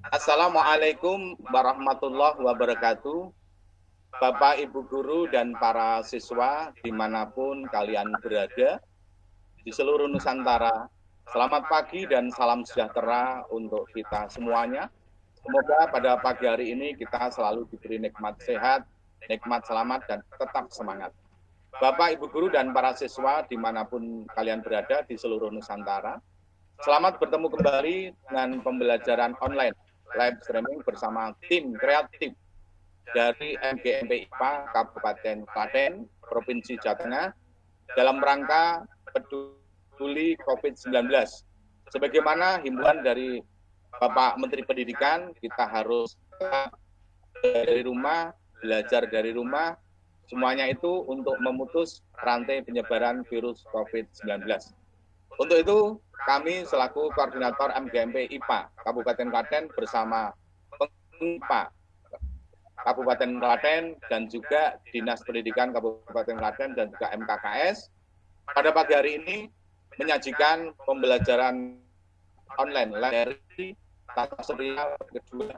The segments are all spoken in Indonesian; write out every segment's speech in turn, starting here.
Assalamualaikum warahmatullahi wabarakatuh. Bapak, Ibu guru, dan para siswa dimanapun kalian berada di seluruh Nusantara. Selamat pagi dan salam sejahtera untuk kita semuanya. Semoga pada pagi hari ini kita selalu diberi nikmat sehat, nikmat selamat, dan tetap semangat. Bapak, Ibu guru, dan para siswa dimanapun kalian berada di seluruh Nusantara, selamat bertemu kembali dengan pembelajaran online live streaming bersama tim kreatif dari MGMP IPA Kabupaten Klaten, Provinsi Jawa Tengah, dalam rangka peduli COVID-19. Sebagaimana himbauan dari Bapak Menteri Pendidikan, kita harus dari rumah, belajar dari rumah, semuanya itu untuk memutus rantai penyebaran virus COVID-19. Untuk itu, kami selaku koordinator MGMP IPA Kabupaten Klaten bersama IPA Kabupaten Klaten dan juga Dinas Pendidikan Kabupaten Klaten dan juga MKKS pada pagi hari ini menyajikan pembelajaran online dari tata surya kedua,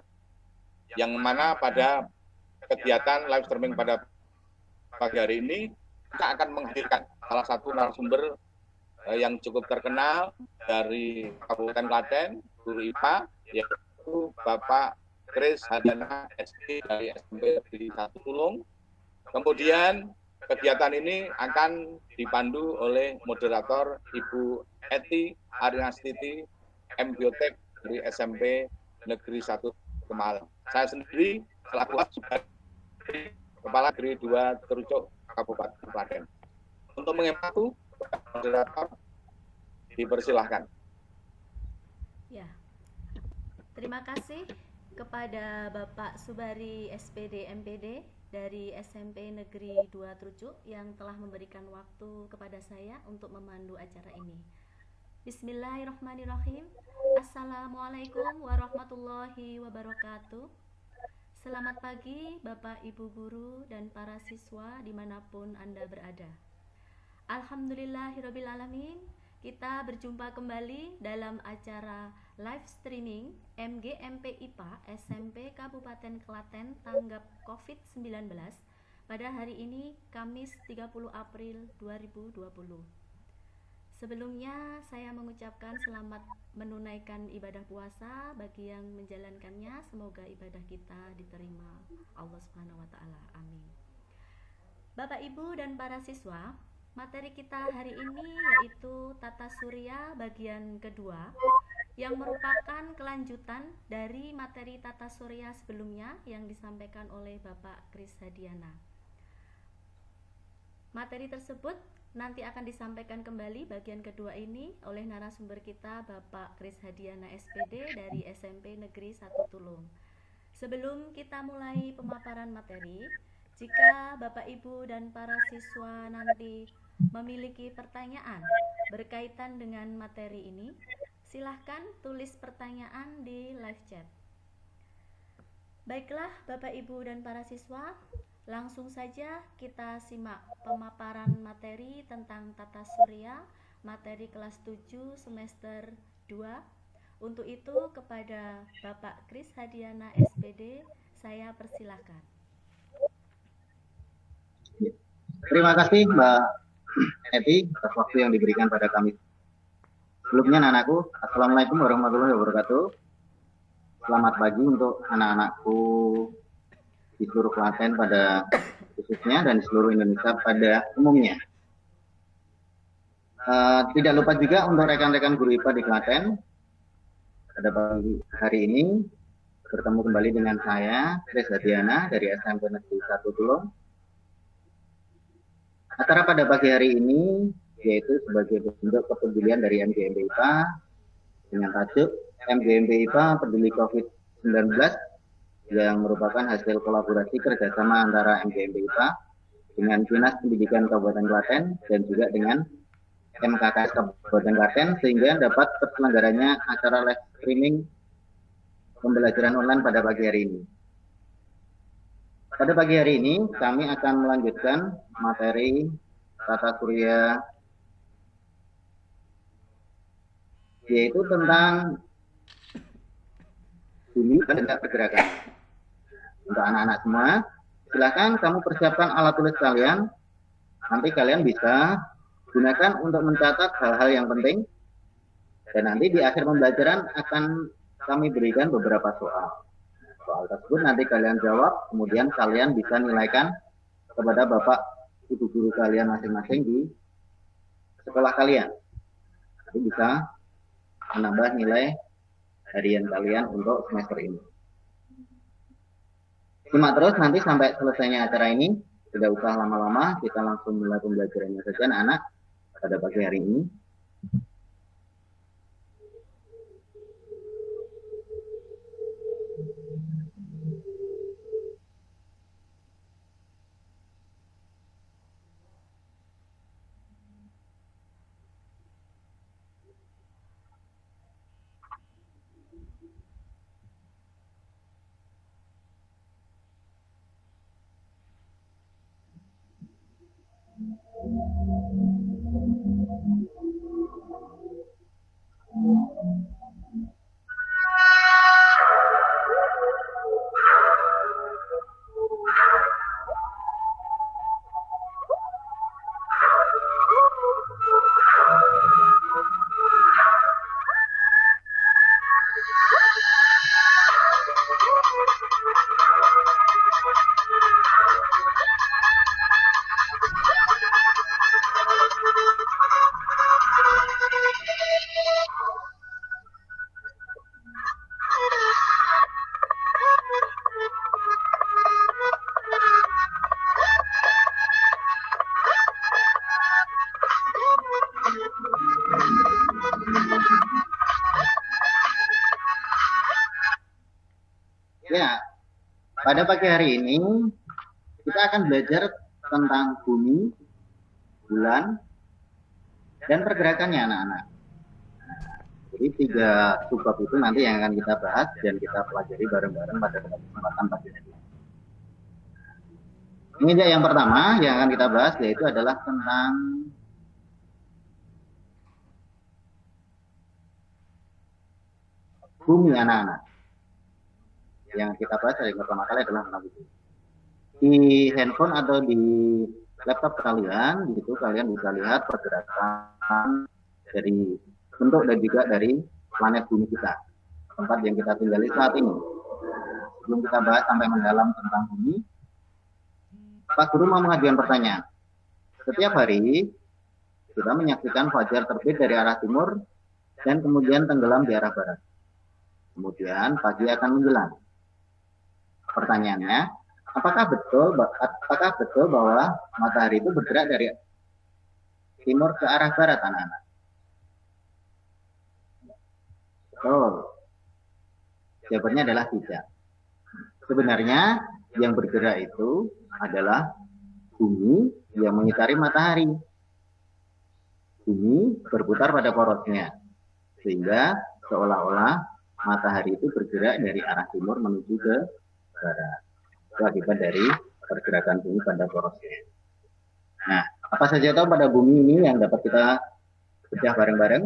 yang mana pada kegiatan live streaming pada pagi hari ini kita akan menghadirkan salah satu narasumber yang cukup terkenal dari Kabupaten Klaten, guru IPA, yaitu Bapak Kris Hadiana SD dari SMP Negeri 1 Tulung. Kemudian kegiatan ini akan dipandu oleh moderator Ibu Eti Ariastiti MBiotek dari SMP Negeri 1 Pemalang. Saya sendiri selaku Kepala Geri 2 Terucuk Kabupaten Klaten. Untuk menghemat moderator dipersilahkan. Ya, terima kasih kepada Bapak Subari SPD MPD dari SMP Negeri 2 Trucuk yang telah memberikan waktu kepada saya untuk memandu acara ini. Bismillahirrahmanirrahim. Assalamualaikum warahmatullahi wabarakatuh. Selamat pagi Bapak Ibu Guru dan para siswa dimanapun Anda berada. Alhamdulillahirrabbilalamin, kita berjumpa kembali dalam acara live streaming MGMP IPA SMP Kabupaten Klaten tanggap COVID-19 pada hari ini Kamis 30 April 2020. Sebelumnya saya mengucapkan selamat menunaikan ibadah puasa bagi yang menjalankannya. Semoga ibadah kita diterima Allah Subhanahu wa taala. Amin. Bapak, Ibu, dan para siswa, materi kita hari ini yaitu Tata Surya bagian kedua yang merupakan kelanjutan dari materi Tata Surya sebelumnya yang disampaikan oleh Bapak Kris Hadiana. Materi tersebut nanti akan disampaikan kembali bagian kedua ini oleh narasumber kita Bapak Kris Hadiana SPD dari SMP Negeri 1 Tulung. Sebelum kita mulai pemaparan materi, jika Bapak, Ibu, dan para siswa nanti memiliki pertanyaan berkaitan dengan materi ini, silahkan tulis pertanyaan di live chat. Baiklah Bapak, Ibu, dan para siswa, langsung saja kita simak pemaparan materi tentang Tata Surya, materi kelas 7 semester 2. Untuk itu kepada Bapak Kris Hadiana SPD, saya persilahkan. Terima kasih Mbak Eti atas waktu yang diberikan pada kami. Sebelumnya anak-anakku, Assalamualaikum warahmatullahi wabarakatuh. Selamat pagi untuk anak-anakku di seluruh Klaten pada khususnya dan di seluruh Indonesia pada umumnya. Tidak lupa juga untuk rekan-rekan guru IPA di Klaten. Pada pagi hari ini bertemu kembali dengan saya, Kris Hadiana dari SMP Negeri 1 Tulung. Acara pada pagi hari ini yaitu sebagai bentuk kepedulian dari MGMP IPA dengan tajuk MGMP IPA Peduli COVID-19 yang merupakan hasil kolaborasi kerjasama antara MGMP IPA dengan Dinas Pendidikan Kabupaten Klaten dan juga dengan MKKS Kabupaten Klaten sehingga dapat terselenggaranya acara live streaming pembelajaran online pada pagi hari ini. Pada pagi hari ini kami akan melanjutkan materi Tata Surya yaitu tentang bumi dan juga pergerakan. Untuk anak-anak semua, silakan kamu persiapkan alat tulis kalian. Nanti kalian bisa gunakan untuk mencatat hal-hal yang penting. Dan nanti di akhir pembelajaran akan kami berikan beberapa soal. Soal tersebut nanti kalian jawab, kemudian kalian bisa nilaikan kepada Bapak Ibu guru kalian masing-masing di sekolah kalian. Nanti bisa menambah nilai harian kalian untuk semester ini. Simak terus nanti sampai selesainya acara ini. Tidak usah lama-lama, kita langsung mulai pembelajarannya saja anak-anak pada pagi hari ini. Ya, pada pagi hari ini kita akan belajar tentang bumi, bulan, dan pergerakannya anak-anak. Jadi 3 subbab itu nanti yang akan kita bahas dan kita pelajari bareng-bareng pada kesempatan pagi hari ini. Ini dia yang pertama yang akan kita bahas, yaitu adalah tentang bumi anak-anak. Yang kita bahas yang pertama kali adalah tentang bumi. Di handphone atau di laptop kalian, gitu kalian bisa lihat pergerakan dari bentuk dan juga dari planet bumi kita, tempat yang kita tinggali saat ini. Sebelum kita bahas sampai mendalam tentang bumi, Pak Guru mau mengajukan pertanyaan. Setiap hari kita menyaksikan fajar terbit dari arah timur dan kemudian tenggelam di arah barat. Kemudian pagi akan menjelang. Pertanyaannya, apakah betul bahwa matahari itu bergerak dari timur ke arah barat, anak-anak? Betul. Jawabannya adalah tidak. Sebenarnya yang bergerak itu adalah bumi yang mengitari matahari. Bumi berputar pada porosnya, sehingga seolah-olah matahari itu bergerak dari arah timur menuju ke barat. Itu akibat dari pergerakan bumi pada porosnya. Nah, apa saja tahu pada bumi ini yang dapat kita bedah bareng-bareng?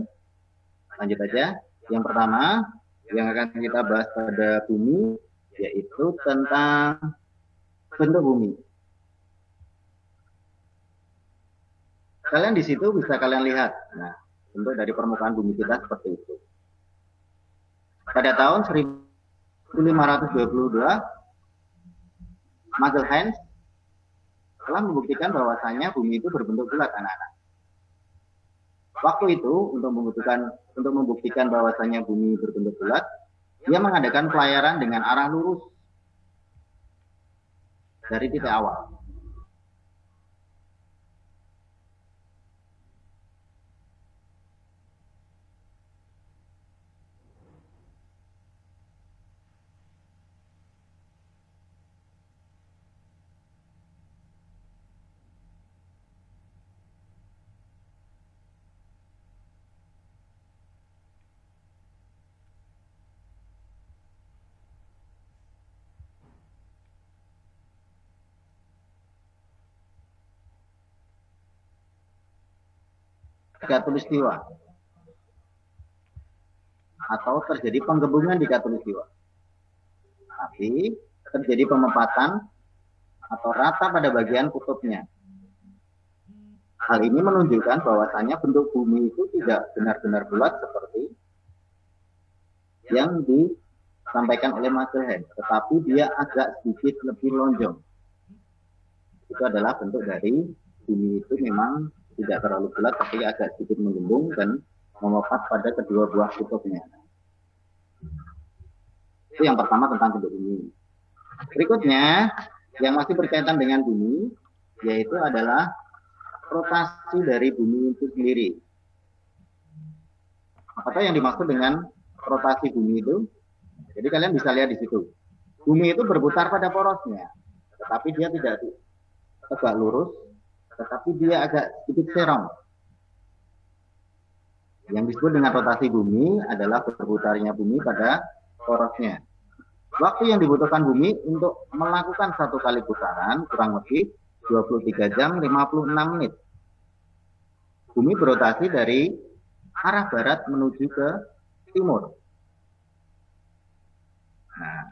Lanjut aja. Yang pertama yang akan kita bahas pada bumi yaitu tentang bentuk bumi. Kalian di situ bisa kalian lihat. Nah, bentuk dari permukaan bumi kita seperti itu. Pada tahun 1522 Magellan telah membuktikan bahwasanya bumi itu berbentuk bulat, anak-anak. Waktu itu untuk membuktikan bahwasanya bumi berbentuk bulat, dia mengadakan pelayaran dengan arah lurus dari titik awal. Khatulistiwa atau terjadi penggabungan di khatulistiwa. tapi terjadi pemepatan atau rata pada bagian kutubnya. Hal ini menunjukkan bahwasannya bentuk bumi itu tidak benar-benar bulat seperti yang disampaikan oleh Mas Wilhelm, tetapi dia agak sedikit lebih lonjong. Itu adalah bentuk dari bumi itu memang tidak terlalu bulat, tapi agak sedikit menggembung dan memepat pada kedua buah kutubnya. Itu yang pertama tentang bentuk bumi. Berikutnya, yang masih berkaitan dengan bumi, yaitu adalah rotasi dari bumi itu sendiri. Apa yang dimaksud dengan rotasi bumi itu? Jadi kalian bisa lihat di situ. Bumi itu berputar pada porosnya, tetapi dia tidak tegak lurus, tetapi dia agak sedikit serong. Yang disebut dengan rotasi bumi adalah berputarnya bumi pada porosnya. Waktu yang dibutuhkan bumi untuk melakukan satu kali putaran kurang lebih 23 jam 56 menit. Bumi berotasi dari arah barat menuju ke timur. Nah,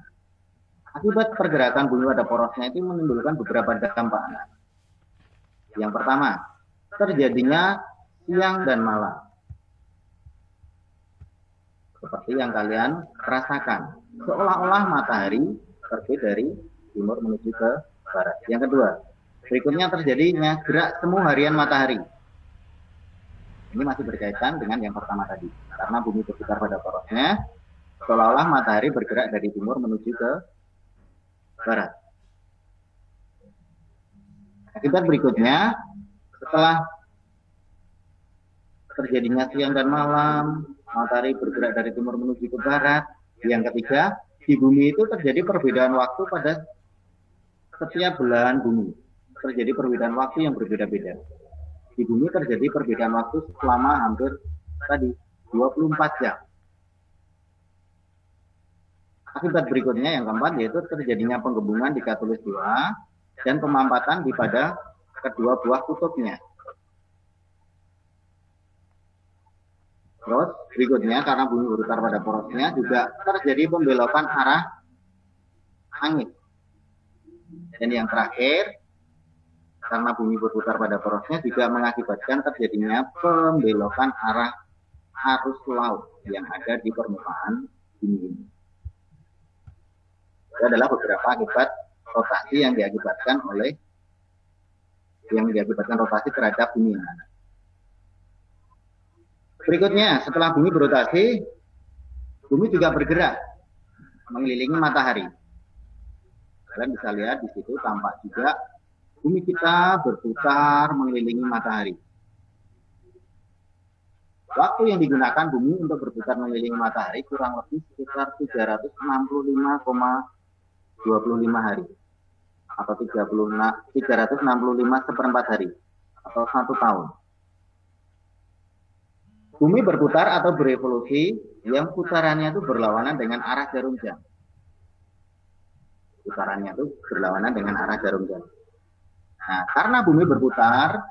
akibat pergerakan bumi pada porosnya itu menimbulkan beberapa dampak. Yang pertama, terjadinya siang dan malam. Seperti yang kalian rasakan, seolah-olah matahari terbit dari timur menuju ke barat. Yang kedua, berikutnya terjadinya gerak semu harian matahari. Ini masih berkaitan dengan yang pertama tadi. Karena bumi berputar pada porosnya, seolah-olah matahari bergerak dari timur menuju ke barat. Akibat berikutnya, setelah terjadinya siang dan malam, matahari bergerak dari timur menuju ke barat. Yang ketiga, di bumi itu terjadi perbedaan waktu pada setiap belahan bumi. Terjadi perbedaan waktu yang berbeda-beda. Di bumi terjadi perbedaan waktu selama hampir 24 jam. Akibat berikutnya yang keempat yaitu terjadinya penggabungan di khatulistiwa dan pemampatan di pada kedua buah kutubnya. Terus berikutnya karena bumi berputar pada porosnya juga terjadi pembelokan arah angin. Dan yang terakhir, karena bumi berputar pada porosnya juga mengakibatkan terjadinya pembelokan arah arus laut yang ada di permukaan bumi ini. Itu adalah beberapa akibat rotasi yang diakibatkan rotasi terhadap bumi. Berikutnya, setelah bumi berotasi, bumi juga bergerak mengelilingi matahari. Kalian bisa lihat di situ tampak juga bumi kita berputar mengelilingi matahari. Waktu yang digunakan bumi untuk berputar mengelilingi matahari kurang lebih sekitar 365,25 hari. Atau 365 seperempat hari. Atau 1 tahun. Bumi berputar atau berevolusi yang putarannya itu berlawanan dengan arah jarum jam. Putarannya itu berlawanan dengan arah jarum jam. Nah, karena bumi berputar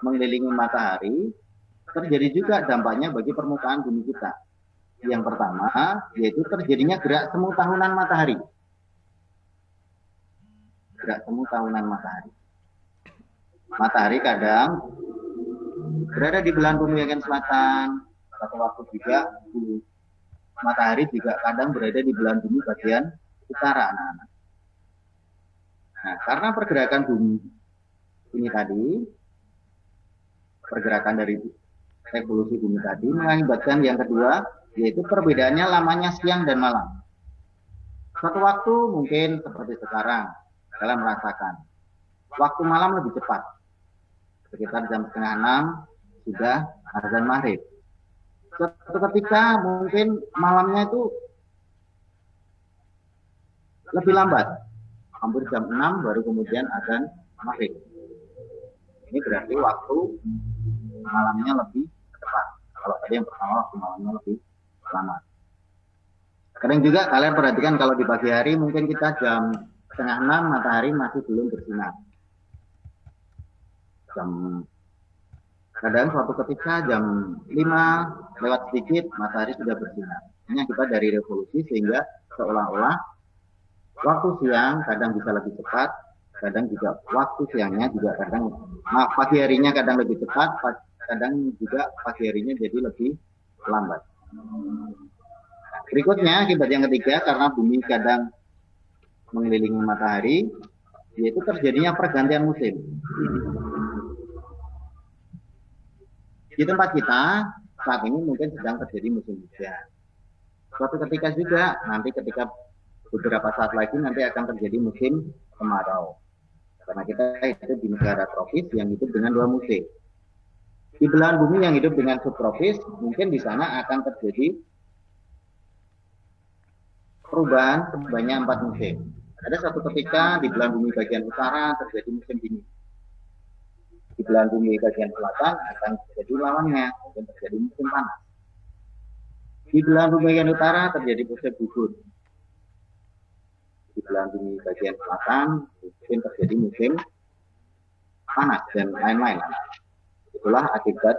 mengelilingi matahari, terjadi juga dampaknya bagi permukaan bumi kita. Yang pertama, yaitu terjadinya gerak semu tahunan matahari. Gerak semu tahunan matahari. Matahari kadang berada di belahan bumi bagian selatan, suatu waktu juga matahari juga kadang berada di belahan bumi bagian utara, anak-anak. Nah, karena pergerakan bumi ini tadi, pergerakan dari revolusi bumi tadi mengakibatkan yang kedua, yaitu perbedaannya lamanya siang dan malam. Suatu waktu mungkin seperti sekarang, kalian merasakan waktu malam lebih cepat. Sekitar jam 5:30 sudah azan maghrib. Suatu ketika mungkin malamnya itu lebih lambat. Hampir jam 6 baru kemudian azan maghrib. Ini berarti waktu malamnya lebih cepat. Kalau tadi yang pertama waktu malamnya lebih lama. Kadang juga kalian perhatikan kalau di pagi hari mungkin kita jam 5:30 matahari masih belum bersinar. Kadang suatu ketika jam 5 sedikit matahari sudah bersinar. Ini akibat dari revolusi sehingga seolah-olah waktu siang kadang bisa lebih cepat, kadang juga waktu siangnya juga kadang, pagi harinya kadang lebih cepat, kadang juga pagi harinya jadi lebih lambat. Berikutnya, akibat yang ketiga, karena bumi kadang mengelilingi matahari, yaitu terjadinya pergantian musim. Di tempat kita saat ini mungkin sedang terjadi musim hujan. Suatu ketika juga nanti ketika beberapa saat lagi nanti akan terjadi musim kemarau. Karena kita hidup di negara tropis yang hidup dengan 2 musim. Di belahan bumi yang hidup dengan subtropis, mungkin di sana akan terjadi perubahan sebanyak 4 musim. Ada suatu ketika di belahan bumi bagian utara terjadi musim dingin. Di belahan bumi bagian selatan akan terjadi lawannya, mungkin terjadi musim panas. Di belahan bumi bagian utara terjadi musim gugur. Di belahan bumi bagian selatan mungkin terjadi musim panas dan lain-lain. Itulah akibat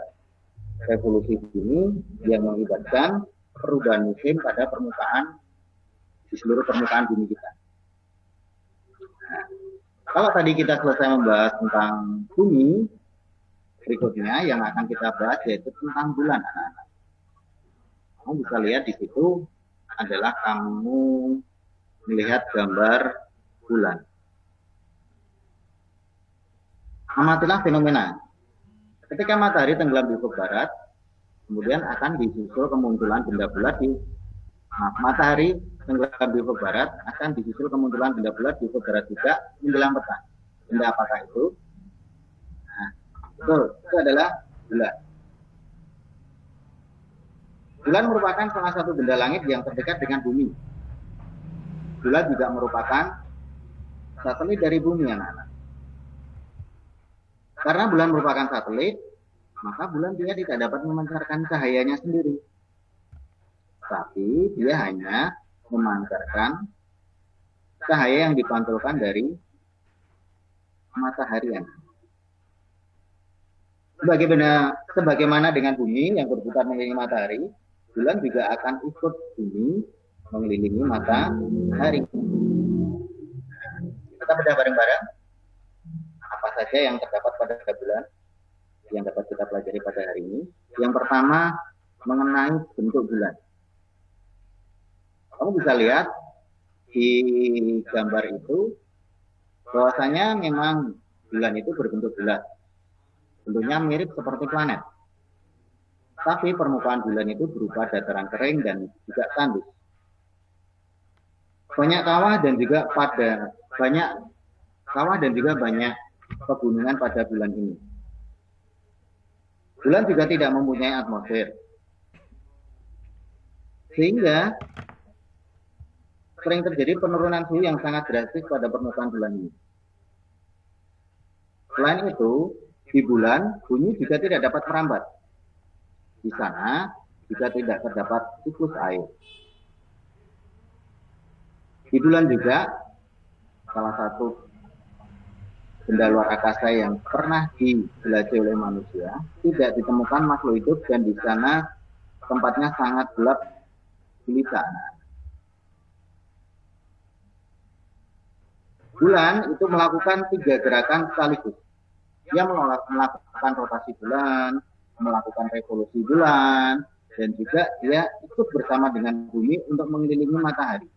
revolusi bumi yang mengakibatkan perubahan musim pada permukaan di seluruh permukaan bumi kita. Nah, kalau tadi kita selesai membahas tentang bumi, berikutnya yang akan kita bahas yaitu tentang bulan, anak-anak. Kamu bisa lihat di situ adalah kamu melihat gambar bulan. Amatilah fenomena. Ketika matahari tenggelam di ufuk barat, kemudian akan disusul kemunculan benda bulat di matahari tenggelam di ufuk barat, akan disusul kemunculan benda bulat di ufuk barat juga menjelang petang. Benda apakah itu? Nah, betul, itu adalah bulan. Bulan merupakan salah satu benda langit yang terdekat dengan bumi. Bulan juga merupakan satelit dari bumi, anak-anak. Karena bulan merupakan satelit, maka bulan dia tidak dapat memancarkan cahayanya sendiri. Tapi dia hanya memancarkan cahaya yang dipantulkan dari matahari. Sebagaimana dengan bumi yang berputar mengelilingi matahari, bulan juga akan ikut bumi mengelilingi matahari. Kita bedah bareng-bareng apa saja yang terdapat pada bulan yang dapat kita pelajari pada hari ini. Yang pertama, mengenai bentuk bulan. Kamu bisa lihat di gambar itu bahwasanya memang bulan itu berbentuk bulat. Bentuknya mirip seperti planet. Tapi permukaan bulan itu berupa dataran kering dan juga tandus. Banyak kawah dan juga banyak pegunungan pada bulan ini. Bulan juga tidak mempunyai atmosfer. Sehingga sering terjadi penurunan suhu yang sangat drastis pada permukaan bulan ini. Selain itu, di bulan, bumi juga tidak dapat merambat. Di sana juga tidak terdapat siklus air. Di bulan juga, salah satu benda luar angkasa yang pernah dijelajahi oleh manusia, tidak ditemukan makhluk hidup dan di sana tempatnya sangat gelap gulita. Bulan itu melakukan 3 gerakan sekaligus. Dia melakukan rotasi bulan, melakukan revolusi bulan, dan juga dia ikut bersama dengan bumi untuk mengelilingi matahari.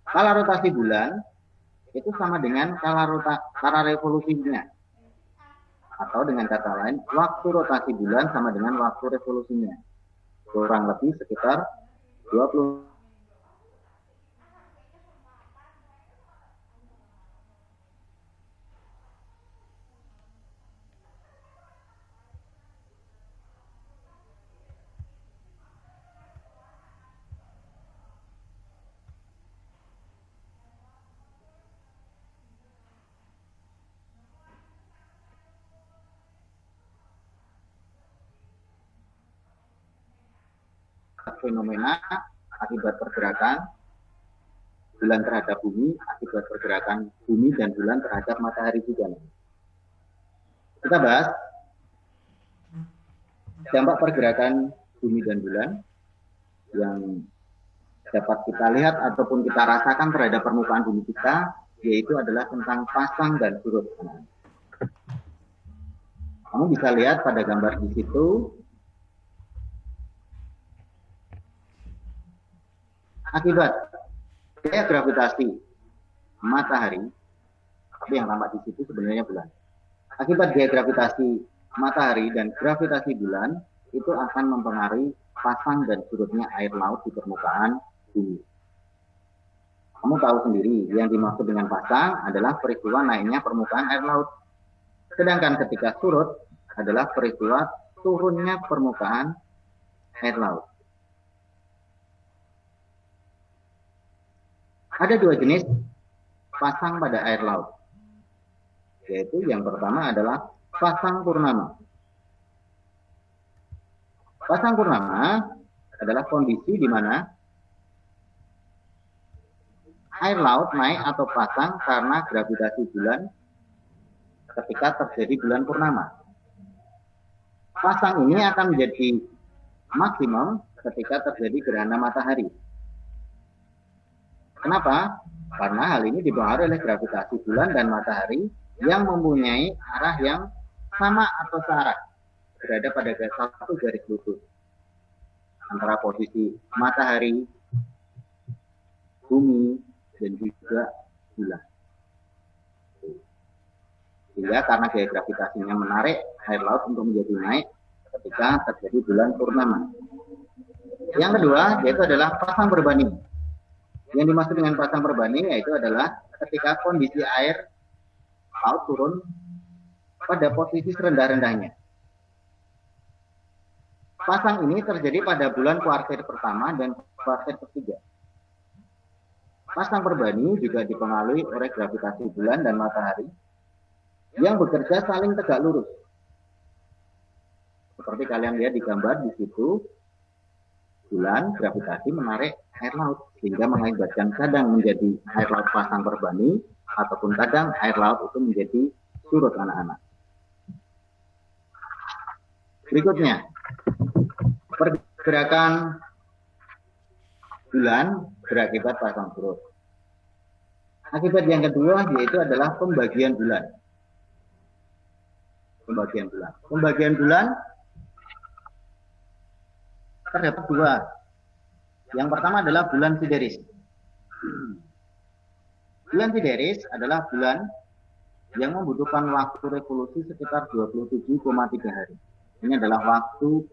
Kala rotasi bulan itu sama dengan kala revolusinya. Atau dengan kata lain, waktu rotasi bulan sama dengan waktu revolusinya. Kurang lebih sekitar 20 fenomena akibat pergerakan bulan terhadap bumi, akibat pergerakan bumi dan bulan terhadap matahari juga. Kita bahas dampak pergerakan bumi dan bulan yang dapat kita lihat ataupun kita rasakan terhadap permukaan bumi kita, yaitu adalah tentang pasang dan surut. Kamu bisa lihat pada gambar di situ, akibat gaya gravitasi matahari, tapi yang tampak di situ sebenarnya bulan. Akibat gaya gravitasi matahari dan gravitasi bulan itu akan mempengaruhi pasang dan surutnya air laut di permukaan bumi. Kamu tahu sendiri, yang dimaksud dengan pasang adalah peristiwa naiknya permukaan air laut. Sedangkan ketika surut adalah peristiwa turunnya permukaan air laut. Ada dua jenis pasang pada air laut, yaitu yang pertama adalah pasang purnama. Pasang purnama adalah kondisi di mana air laut naik atau pasang karena gravitasi bulan ketika terjadi bulan purnama. Pasang ini akan menjadi maksimum ketika terjadi gerhana matahari. Kenapa? Karena hal ini dipengaruhi oleh gravitasi bulan dan matahari yang mempunyai arah yang sama atau searah, berada pada satu garis lurus antara posisi matahari, bumi, dan juga bulan. Sehingga karena gaya gravitasinya menarik air laut untuk menjadi naik ketika terjadi bulan purnama. Yang kedua yaitu adalah pasang berbanding. Yang dimaksud dengan pasang berbanding yaitu adalah ketika kondisi air laut turun pada posisi serendah-rendahnya. Pasang ini terjadi pada bulan kuartil pertama dan kuartil ketiga. Pasang berbanding juga dipengaruhi oleh gravitasi bulan dan matahari yang bekerja saling tegak lurus. Seperti kalian lihat di gambar di situ, bulan gravitasi menarik air laut sehingga mengakibatkan kadang menjadi air laut pasang berbanding ataupun kadang air laut itu menjadi surut anak-anak. Berikutnya, pergerakan bulan berakibat pasang surut. Akibat yang kedua yaitu adalah pembagian bulan. Pembagian bulan terdapat dua. Yang pertama adalah bulan sideris. Bulan sideris adalah bulan yang membutuhkan waktu revolusi sekitar 27,3 hari. Ini adalah waktu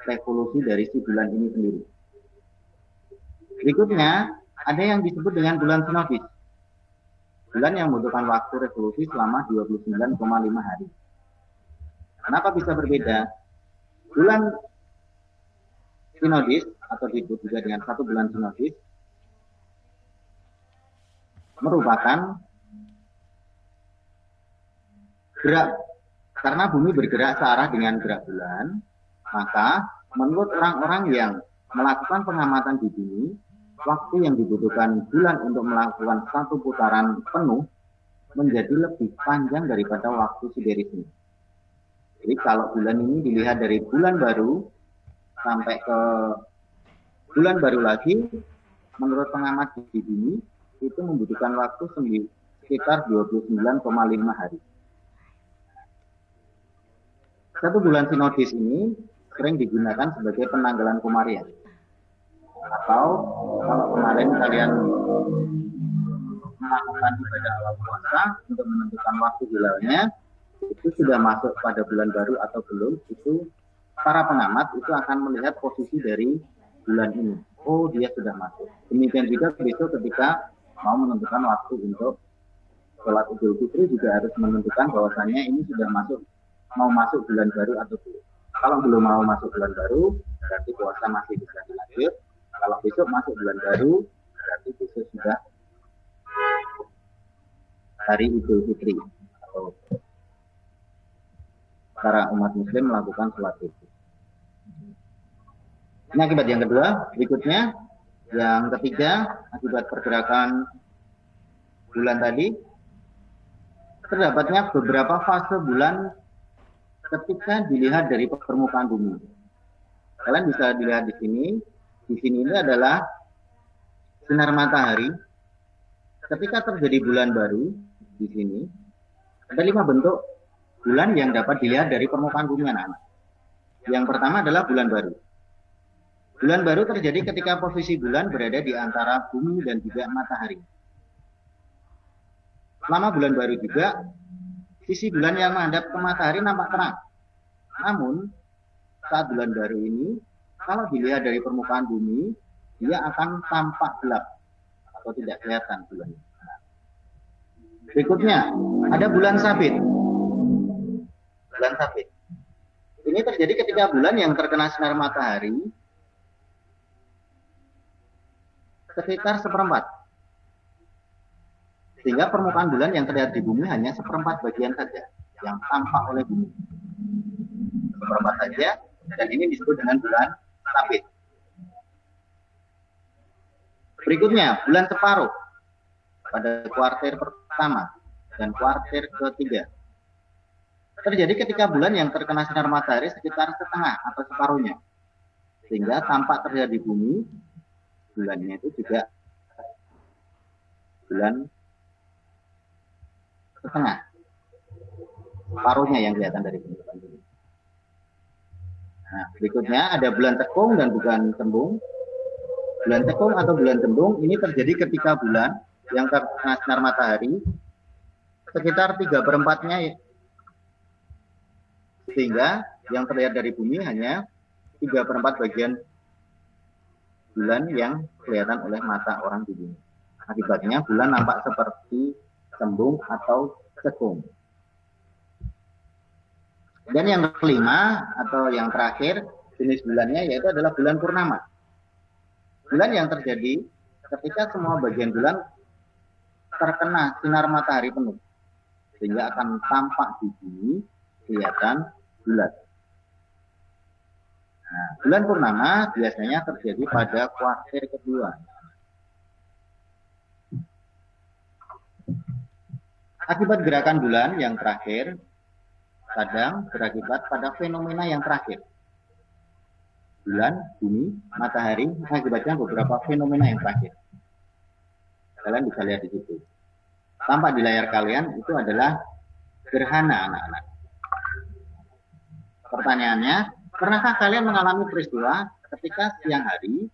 revolusi dari si bulan ini sendiri. Berikutnya, ada yang disebut dengan bulan sinodis. Bulan yang membutuhkan waktu revolusi selama 29,5 hari. Kenapa bisa berbeda? Bulan sinodis atau disebut juga dengan satu bulan sinodis merupakan gerak, karena bumi bergerak searah dengan gerak bulan, maka menurut orang-orang yang melakukan pengamatan di bumi, waktu yang dibutuhkan bulan untuk melakukan satu putaran penuh menjadi lebih panjang daripada waktu sideris ini. Jadi kalau bulan ini dilihat dari bulan baru sampai ke bulan baru lagi, menurut pengamat di bumi itu membutuhkan waktu sekitar 29,5 hari. Satu bulan sinodis ini sering digunakan sebagai penanggalan komarian. Atau kalau kemarin kalian melakukan ibadah awal puasa untuk menentukan waktu hilalnya, itu sudah masuk pada bulan baru atau belum, itu para pengamat itu akan melihat posisi dari bulan ini. Oh, dia sudah masuk. Demikian juga besok ketika mau menentukan waktu untuk sholat Idul Fitri juga harus menentukan bahwasannya ini sudah mau masuk bulan baru atau belum. Kalau belum mau masuk bulan baru, berarti puasa masih bisa dilanjut. Kalau besok masuk bulan baru, berarti besok sudah hari Idul Fitri atau para umat muslim melakukan sholat Idul. Ini akibat yang kedua. Berikutnya, yang ketiga, akibat pergerakan bulan tadi, terdapatnya beberapa fase bulan ketika dilihat dari permukaan bumi. Kalian bisa dilihat di sini. Di sini ini adalah sinar matahari, ketika terjadi bulan baru di sini, ada 5 bentuk bulan yang dapat dilihat dari permukaan bumi, anak-anak. Yang pertama adalah bulan baru. Bulan baru terjadi ketika posisi bulan berada di antara bumi dan juga matahari. Selama bulan baru juga, sisi bulan yang menghadap ke matahari nampak terang. Namun, saat bulan baru ini, kalau dilihat dari permukaan bumi, dia akan tampak gelap atau tidak kelihatan bulannya. Berikutnya, ada bulan sabit. Bulan sabit. Ini terjadi ketika bulan yang terkena sinar matahari sekitar seperempat. Sehingga permukaan bulan yang terlihat di bumi hanya seperempat bagian saja yang tampak oleh bumi. Seperempat saja, dan ini disebut dengan bulan sabit. Berikutnya, bulan separuh pada kuartir pertama dan kuartir ketiga. Terjadi ketika bulan yang terkena sinar matahari sekitar setengah atau separuhnya. Sehingga tampak terlihat di bumi, bulannya itu juga bulan setengah. Separuhnya yang kelihatan dari bumi. Nah, berikutnya ada bulan tekung dan bulan tembung. Bulan tekung atau bulan tembung ini terjadi ketika bulan yang terkena sinar matahari sekitar 3/4-nya, sehingga yang terlihat dari bumi hanya 3/4 bagian bulan yang kelihatan oleh mata orang di bumi. Akibatnya bulan nampak seperti tembung atau cekung. Dan yang kelima atau yang terakhir jenis bulannya yaitu adalah bulan purnama. Bulan yang terjadi ketika semua bagian bulan terkena sinar matahari penuh, sehingga akan tampak di bumi kelihatan bulat. Nah, bulan purnama biasanya terjadi pada kuartir kedua. Akibat gerakan bulan yang terakhir, kadang berakibat pada fenomena yang terakhir. Bulan, bumi, matahari mengakibatkan beberapa fenomena yang terakhir. Kalian bisa lihat di situ. Tampak di layar kalian itu adalah gerhana, anak-anak. Pertanyaannya, pernahkah kalian mengalami peristiwa ketika siang hari,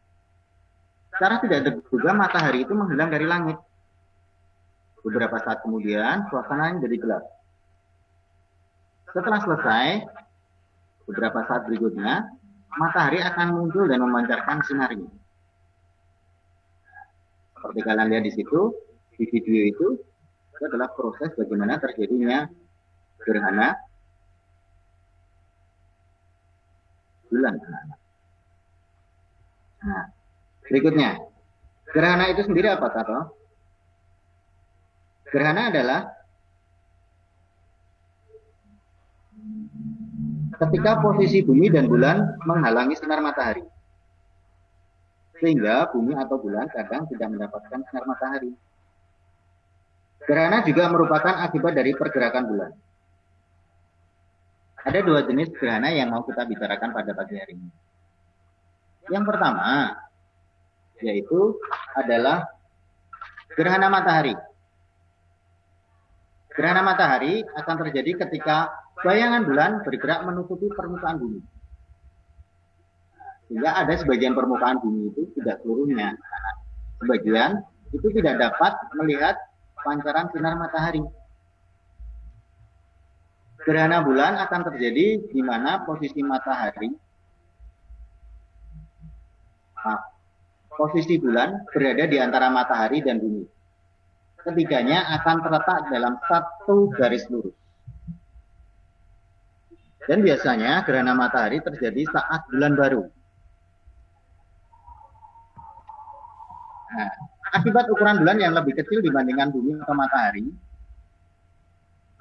secara tidak terduga matahari itu menghilang dari langit? Beberapa saat kemudian, suasana jadi gelap. Setelah selesai, beberapa saat berikutnya, matahari akan muncul dan memancarkan sinarnya. Seperti kalian lihat di situ, di video itu adalah proses bagaimana terjadinya gerhana bulan. Nah, berikutnya, gerhana itu sendiri apa, Tato? Gerhana adalah ketika posisi bumi dan bulan menghalangi sinar matahari, sehingga bumi atau bulan kadang tidak mendapatkan sinar matahari. Gerhana juga merupakan akibat dari pergerakan bulan. Ada 2 jenis gerhana yang mau kita bicarakan pada pagi hari ini. Yang pertama, yaitu adalah gerhana matahari. Gerhana matahari akan terjadi ketika bayangan bulan bergerak menutupi permukaan bumi. Sehingga ada sebagian permukaan bumi itu tidak seluruhnya. Sebagian itu tidak dapat melihat pancaran sinar matahari. Gerhana bulan akan terjadi di mana posisi matahari, posisi bulan berada di antara matahari dan bumi. Ketiganya akan terletak dalam satu garis lurus. Dan biasanya gerhana matahari terjadi saat bulan baru. Nah, akibat ukuran bulan yang lebih kecil dibandingkan bumi atau matahari,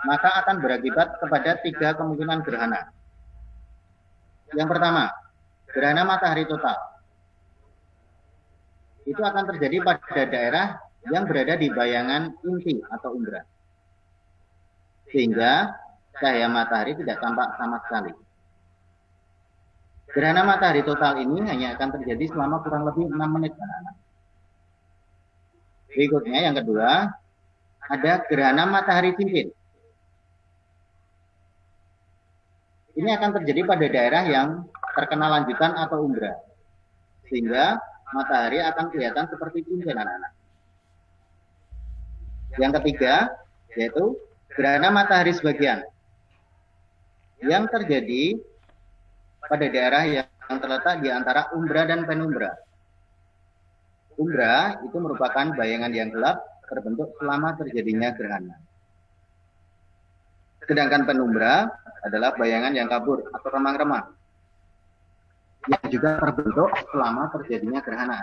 maka akan berakibat kepada 3 kemungkinan gerhana. Yang pertama, gerhana matahari total. Itu akan terjadi pada daerah yang berada di bayangan inti atau umbra, sehingga cahaya matahari tidak tampak sama sekali. Gerhana matahari total ini hanya akan terjadi selama kurang lebih 6 menit. Berikutnya yang kedua, ada gerhana matahari cincin. Ini akan terjadi pada daerah yang terkena lanjutan atau umbra, sehingga matahari akan kelihatan seperti cincin, anak-anak. Yang ketiga, yaitu gerhana matahari sebagian, yang terjadi pada daerah yang terletak di antara umbra dan penumbra. Umbra itu merupakan bayangan yang gelap terbentuk selama terjadinya gerhana. Sedangkan penumbra adalah bayangan yang kabur atau remang-remang yang juga terbentuk selama terjadinya gerhana.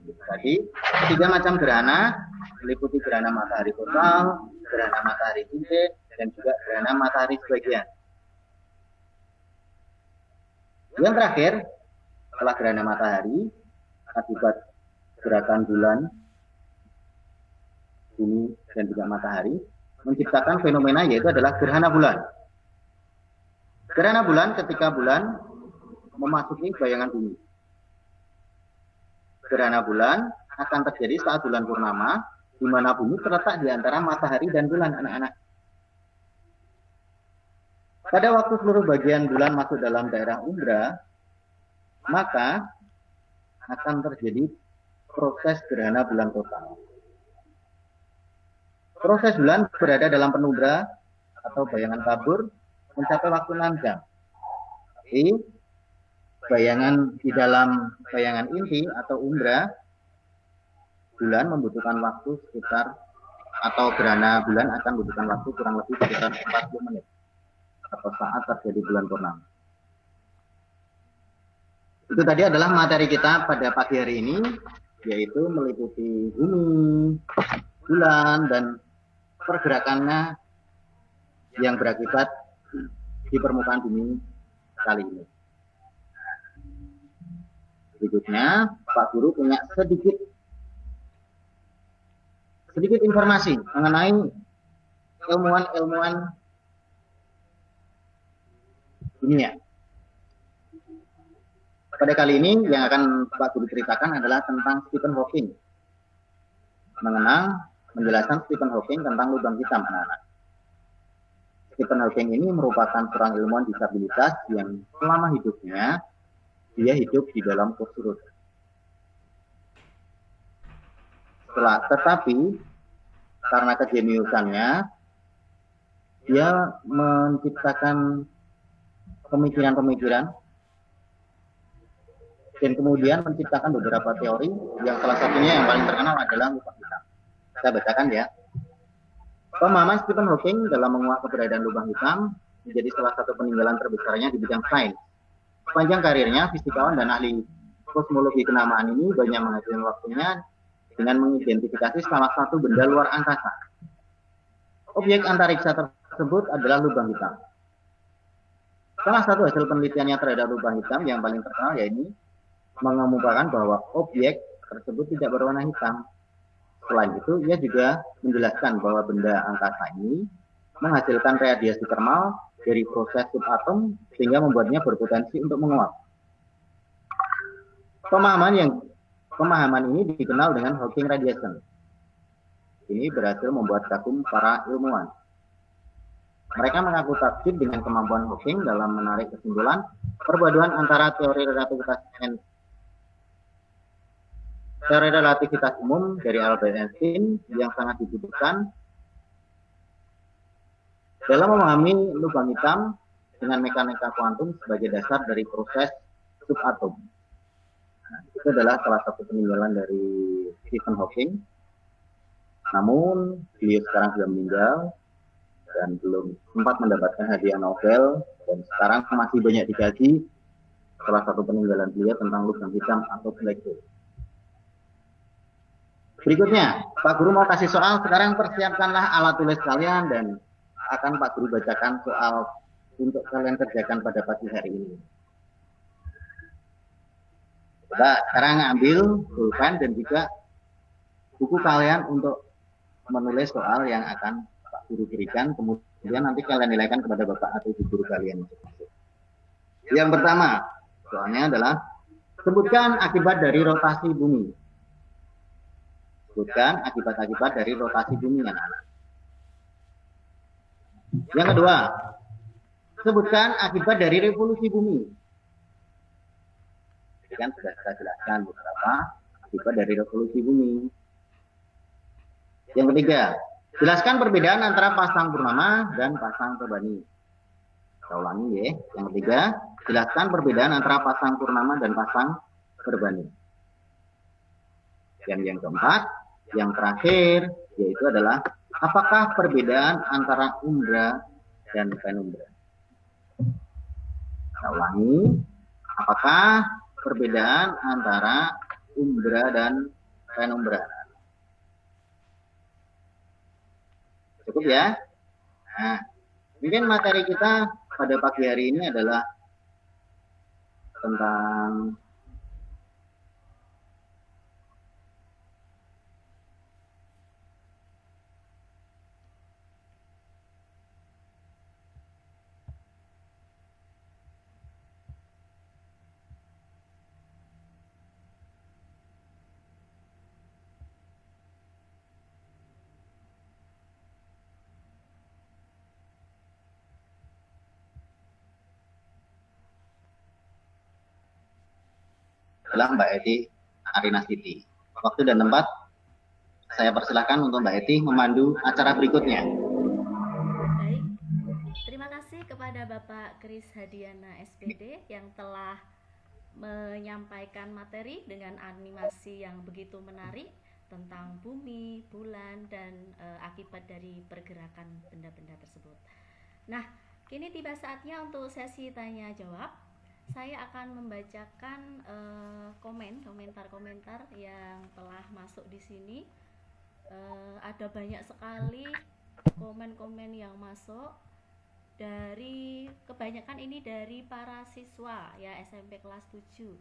Jadi, 3 macam gerhana meliputi gerhana matahari total, gerhana matahari cincin, dan juga gerhana matahari sebagian. Yang terakhir, setelah gerhana matahari, akibat gerakan bulan, bumi, dan juga matahari, menciptakan fenomena yaitu adalah gerhana bulan. Gerhana bulan ketika bulan memasuki bayangan bumi. Gerhana bulan akan terjadi saat bulan purnama, di mana bumi terletak di antara matahari dan bulan, anak-anak. Pada waktu seluruh bagian bulan masuk dalam daerah umbra, maka akan terjadi proses gerhana bulan total. Proses bulan berada dalam penumbra atau bayangan kabur mencapai waktu 6 jam. Tapi bayangan di dalam bayangan inti atau umbra, bulan membutuhkan waktu sekitar, atau gerhana bulan akan membutuhkan waktu kurang lebih sekitar 40 menit atau saat terjadi bulan purnama. Itu tadi adalah materi kita pada pagi hari ini, yaitu meliputi bumi, bulan, dan pergerakannya yang berakibat di permukaan bumi kali ini. Berikutnya, Pak Guru punya sedikit informasi mengenai ilmuwan-ilmuwan dunia. Pada kali ini yang akan Pak Guru ceritakan adalah tentang Stephen Hawking. Menjelaskan Stephen Hawking tentang lubang hitam, anak-anak. Stephen Hawking ini merupakan seorang ilmuwan disabilitas yang selama hidupnya dia hidup di dalam kursi roda. Tetapi karena kejeniusannya, dia menciptakan pemikiran-pemikiran dan kemudian menciptakan beberapa teori, yang salah satunya yang paling terkenal adalah lubang hitam. Saya bacakan ya. Pemahaman Stephen Hawking dalam menguak keberadaan lubang hitam menjadi salah satu peninggalan terbesarnya di bidang sains. Sepanjang karirnya, fisikawan dan ahli kosmologi kenamaan ini banyak menghabiskan waktunya dengan mengidentifikasi salah satu benda luar angkasa. Objek antariksa tersebut adalah lubang hitam. Salah satu hasil penelitiannya terhadap lubang hitam yang paling terkenal yaitu mengemukakan bahwa objek tersebut tidak berwarna hitam. Selain itu, ia juga menjelaskan bahwa benda angkasa ini menghasilkan radiasi termal dari proses subatom sehingga membuatnya berpotensi untuk menguap. Pemahaman ini dikenal dengan Hawking radiation. Ini berhasil membuat kagum para ilmuwan. Mereka mengaku takjub dengan kemampuan Hawking dalam menarik kesimpulan perpaduan antara teori relativitas umum dari Albert Einstein yang sangat dibutuhkan dalam memahami lubang hitam dengan mekanika kuantum sebagai dasar dari proses subatom. Nah, itu adalah salah satu peninggalan dari Stephen Hawking. Namun, beliau sekarang sudah meninggal dan belum sempat mendapatkan hadiah Nobel, dan sekarang masih banyak dikaji salah satu peninggalan beliau tentang lubang hitam atau black hole. Berikutnya, Pak Guru mau kasih soal. Sekarang persiapkanlah alat tulis kalian dan akan Pak Guru bacakan soal untuk kalian kerjakan pada pagi hari ini. Coba sekarang ambil pulpen dan juga buku kalian untuk menulis soal yang akan Pak Guru berikan. Kemudian nanti kalian nilaikan kepada Bapak atau Ibu guru kalian. Yang pertama, soalnya adalah sebutkan akibat dari rotasi bumi. Sebutkan akibat-akibat dari rotasi bumi, anak-anak. Yang kedua, sebutkan akibat dari revolusi bumi. Jadi kan sudah kita jelaskan beberapa akibat dari revolusi bumi. Yang ketiga, jelaskan perbedaan antara pasang purnama dan pasang perbani. Saya ulangi ya. Yang ketiga, jelaskan perbedaan antara pasang purnama dan pasang perbani. Dan yang keempat, yang terakhir, yaitu adalah apakah perbedaan antara umbra dan penumbra. Saya ulangi, apakah perbedaan antara umbra dan penumbra? Cukup ya? Nah, mungkin materi kita pada pagi hari ini adalah tentang adalah Mbak Eti Arinastiti. Waktu dan tempat saya persilahkan untuk Mbak Eti memandu acara berikutnya. Baik, terima kasih kepada Bapak Kris Hadiana SPD yang telah menyampaikan materi dengan animasi yang begitu menarik tentang bumi, bulan, dan akibat dari pergerakan benda-benda tersebut. Nah, kini tiba saatnya untuk sesi tanya jawab. Saya akan membacakan komentar-komentar yang telah masuk di sini. Ada banyak sekali komen-komen yang masuk dari kebanyakan ini dari para siswa ya SMP kelas 7.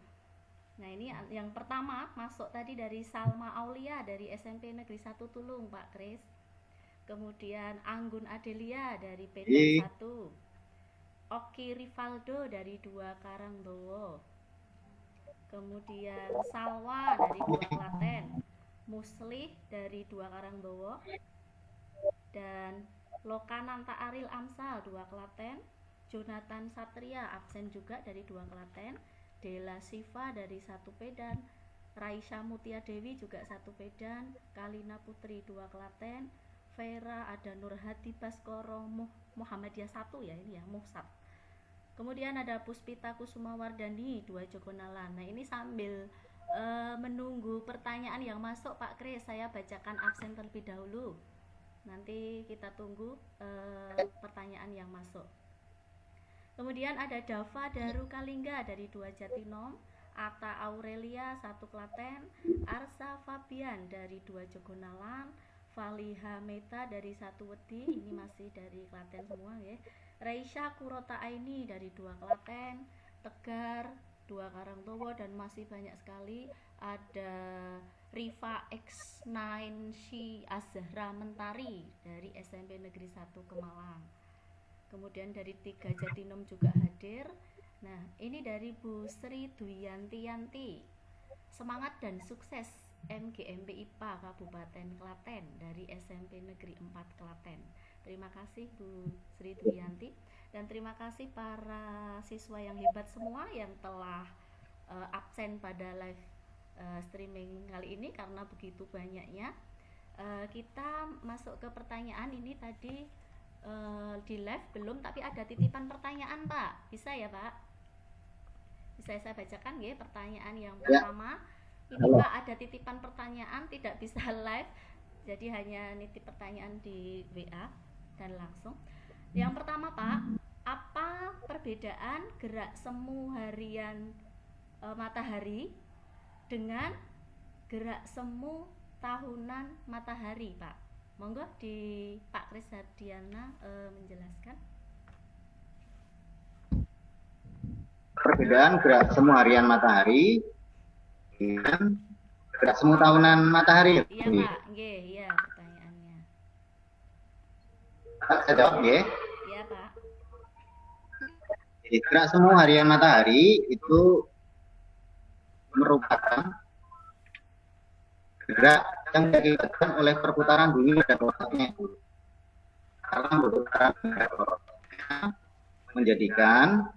Nah, ini yang pertama masuk tadi dari Salma Aulia dari SMP Negeri 1 Tulung, Pak Kris. Kemudian Anggun Adelia dari Medan 1. Oki Rivaldo dari 2 Karangdowo. Kemudian Salwa dari 2 Klaten. Muslih dari 2 Karangdowo. Dan Lokananta Aril Amsal 2 Klaten. Jonathan Satria absen juga dari 2 Klaten. Dela Siva dari 1 Medan. Raisya Mutia Dewi juga 1 Medan. Kalina Putri 2 Klaten. Vera ada Nurhati Baskoro Muhammadiyah 1 ya ini ya Muhsab. Kemudian ada Puspita Kusuma Wardani 2 Jogonalan. Nah, ini sambil menunggu pertanyaan yang masuk Pak Kris, saya bacakan absen terlebih dahulu. Nanti kita tunggu pertanyaan yang masuk. Kemudian ada Dava Daru Kalingga dari 2 Jatinom, Ata Aurelia 1 Klaten, Arsa Fabian dari 2 Jogonalan, Faliha Meta dari 1 Wedi, ini masih dari Klaten semua ya. Raisya Kurota Aini dari 2 Klaten, Tegar 2 Karangtowo, dan masih banyak sekali. Ada Riva X9 Shi Azhra Mentari dari SMP Negeri 1 Kemalang. Kemudian dari 3 Jatinom juga hadir. Nah, ini dari Bu Sri Duyanti. Semangat dan sukses MGMP IPA Kabupaten Klaten dari SMP Negeri 4 Klaten. Terima kasih Bu Sri Duyanti, dan terima kasih para siswa yang hebat semua yang telah absen pada live streaming kali ini karena begitu banyaknya. Kita masuk ke pertanyaan. Ini tadi di live belum, tapi ada titipan pertanyaan Pak. Bisa ya Pak? Bisa saya bacakan ya pertanyaan yang pertama. Ini Pak ada titipan pertanyaan, tidak bisa live, jadi hanya nitip pertanyaan di WA dan langsung. Yang pertama Pak, apa perbedaan gerak semu harian matahari dengan gerak semu tahunan matahari Pak? Monggo di Pak Kris Hardiana menjelaskan. Perbedaan gerak semu harian matahari dengan gerak semu tahunan matahari. Iya Pak, nggih, iya pertanyaannya. Saya jawab ya. Iya Pak. Jadi gerak semu harian matahari itu merupakan gerak yang diakibatkan oleh perputaran bumi pada rotasinya itu. Karena perputaran bumi pada rotasinya menjadikan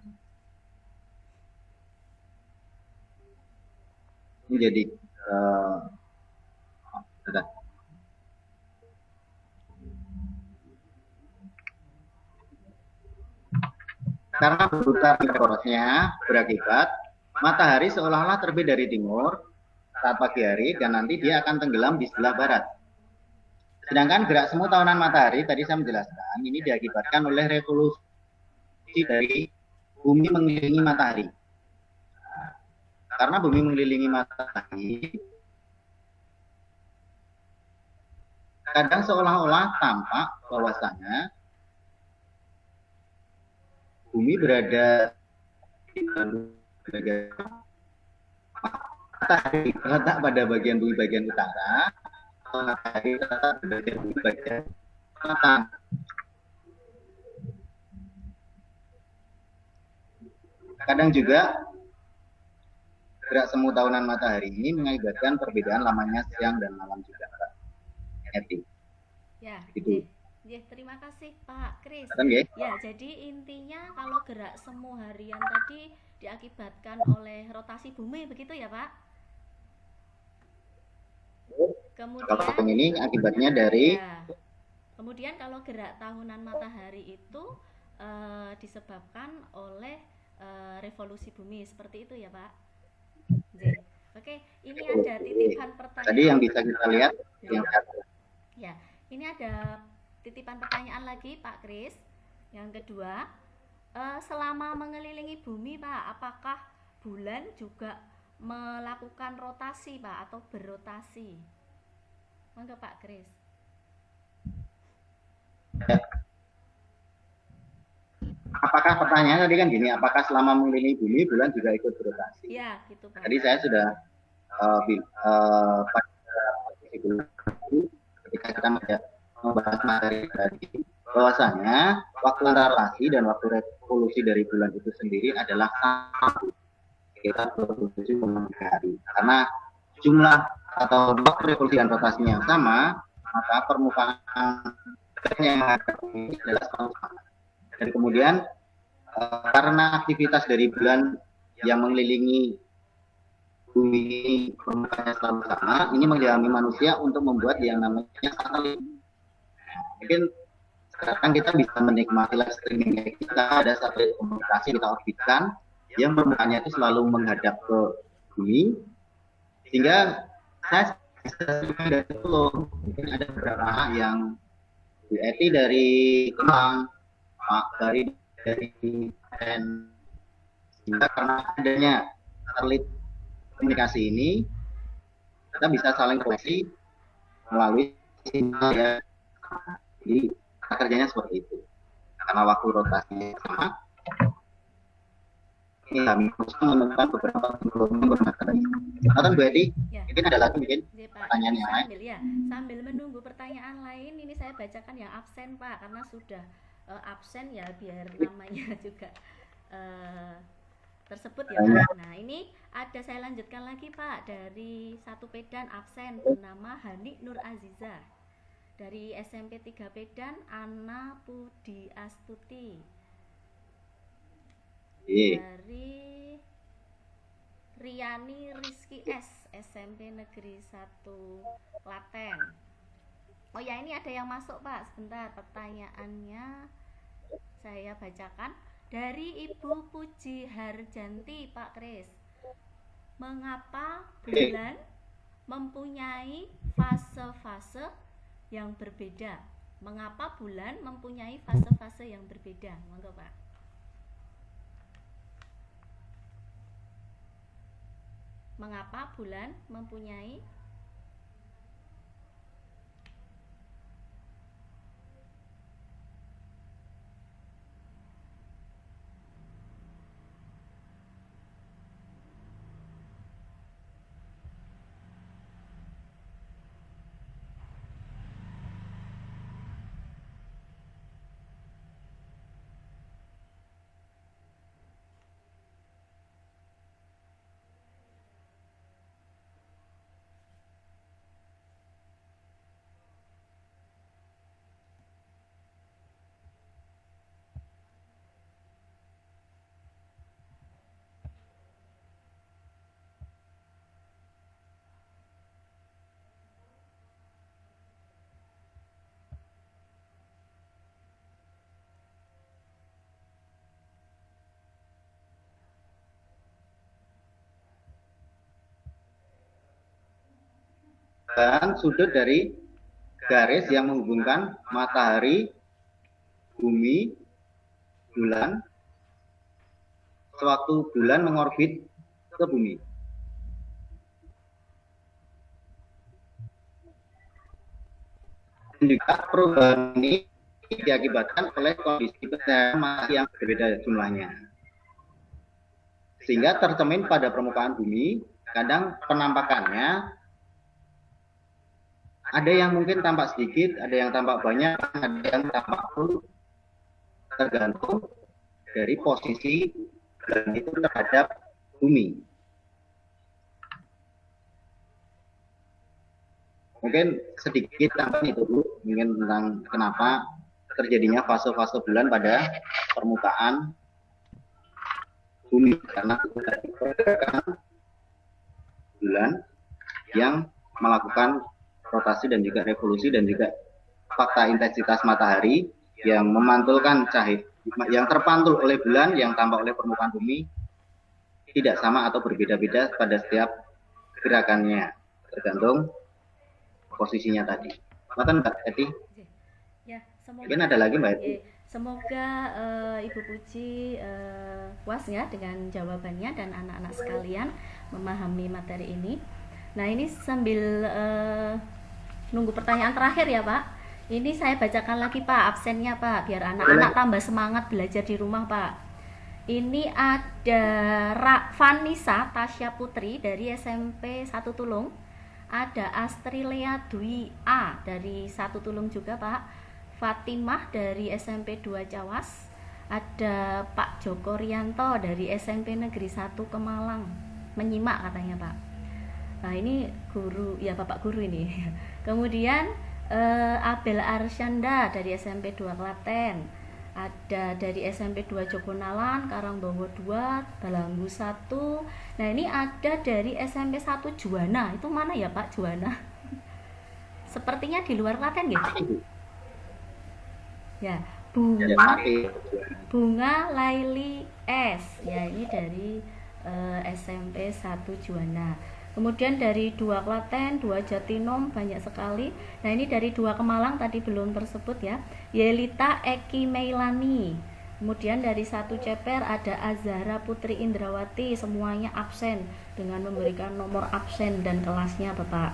karena berputar porosnya berakibat matahari seolah-olah terbit dari timur saat pagi hari dan nanti dia akan tenggelam di sebelah barat. Sedangkan gerak semu tahunan matahari tadi saya menjelaskan ini diakibatkan oleh revolusi dari bumi mengelilingi matahari. Karena bumi mengelilingi matahari, kadang seolah-olah tampak bahwasanya bumi berada di matahari terletak pada bagian bumi bagian utara, matahari terletak pada bagian bumi bagian selatan. Kadang juga gerak semu tahunan matahari ini mengakibatkan perbedaan lamanya siang dan malam juga, Pak Eti. Ya, itu. Ya, terima kasih Pak Kris. Ya, jadi intinya kalau gerak semu harian tadi diakibatkan oleh rotasi bumi, begitu ya Pak? Kemudian ini akibatnya dari kemudian kalau gerak tahunan matahari itu disebabkan oleh revolusi bumi, seperti itu ya Pak? Oke, ini ada titipan pertanyaan. Tadi yang bisa kita lihat ya, ini ada titipan pertanyaan lagi Pak Kris. Yang kedua, selama mengelilingi bumi Pak, apakah bulan juga melakukan rotasi Pak atau berrotasi? Monggo Pak Kris. Apakah pertanyaan tadi kan gini, apakah selama mengelilingi bumi bulan juga ikut berotasi? Iya, gitu Pak. Tadi saya sudah ketika kita membahas materi tadi, bahwasanya waktu antara relasi dan waktu revolusi dari bulan itu sendiri adalah sama, kita berevolusi hari. Karena jumlah atau waktu revolusi dan rotasinya yang sama, maka permukaan yang ada ini adalah sama. Dan kemudian karena aktivitas dari bulan yang mengelilingi bumi ini permukaannya selalu sama, ini menjadi manusia untuk membuat yang namanya satelit. Mungkin sekarang kita bisa menikmati live streaming kita, ada satelit komunikasi kita orbitkan yang permukaannya itu selalu menghadap ke bumi, sehingga saya dari Solo mungkin ada beberapa yang Bu Eti dari Kemang, Pak dari dan sehingga karena adanya satelit komunikasi ini kita bisa saling koneksi melalui sinyal ya. Jadi kerjanya seperti itu. Karena waktu rotasinya sama, kami harus menemukan beberapa teknologi bermateri. Atau Bu Edi, mungkin ada lagi mungkin pertanyaan yang lain. Sambil menunggu pertanyaan lain, ini saya bacakan yang absen Pak, karena sudah absen ya biar namanya juga tersebut ya Pak. Nah ini ada, saya lanjutkan lagi Pak, dari satu Pedan absen bernama Hani Nur Aziza, dari SMP 3 Pedan Anna Pudi Astuti, dari Riani Rizky S SMP Negeri 1 Klaten. Oh ya, ini ada yang masuk Pak, sebentar pertanyaannya saya bacakan. Dari Ibu Puji Harjanti Pak Kris, mengapa bulan mempunyai fase-fase yang berbeda? Mengapa bulan mempunyai fase-fase yang berbeda? Monggo Pak. Mengapa bulan mempunyai dan sudut dari garis yang menghubungkan matahari, bumi, bulan, sewaktu bulan mengorbit ke bumi. Dan juga perubahan ini diakibatkan oleh kondisi matahari yang berbeda jumlahnya. Sehingga tercermin pada permukaan bumi, kadang penampakannya ada yang mungkin tampak sedikit, ada yang tampak banyak, ada yang tampak full, tergantung dari posisi bulan itu terhadap bumi. Mungkin sedikit tambahan itu dulu, mungkin tentang kenapa terjadinya fase-fase bulan pada permukaan bumi, karena pergerakan bulan yang melakukan rotasi dan juga revolusi, dan juga fakta intensitas matahari yang memantulkan cahaya yang terpantul oleh bulan yang tampak oleh permukaan bumi tidak sama atau berbeda-beda pada setiap gerakannya, tergantung posisinya tadi. Maka Mbak Eti? Ya, semoga mungkin ada lagi Mbak Eti? Semoga Ibu Puji puas ya dengan jawabannya dan anak-anak sekalian memahami materi ini. Nah, ini sambil nunggu pertanyaan terakhir ya Pak. Ini saya bacakan lagi Pak absennya Pak, biar anak-anak tambah semangat belajar di rumah Pak. Ini ada Vanessa Tasya Putri dari SMP 1 Tulung. Ada Astrilea Dwi A dari 1 Tulung juga Pak. Fatimah dari SMP 2 Cawas. Ada Pak Joko Rianto dari SMP Negeri 1 Kemalang. Menyimak katanya Pak. Nah, ini guru, ya Bapak guru ini. Kemudian Abel Arsyanda dari SMP 2 Klaten. Ada dari SMP 2 Jogonalan, Karangbawa 2, Balanggu 1. Nah, ini ada dari SMP 1 Juwana. Itu mana ya Pak Juwana? Sepertinya di luar Klaten gitu. Ya, Bunga Laili S. Ya, ini dari SMP 1 Juwana. Kemudian dari 2 Klaten, 2 Jatinom, banyak sekali. Nah, ini dari 2 Kemalang tadi belum tersebut ya. Yelita Eki Meilani. Kemudian dari 1 Ceper ada Azhara Putri Indrawati, semuanya absen dengan memberikan nomor absen dan kelasnya Bapak.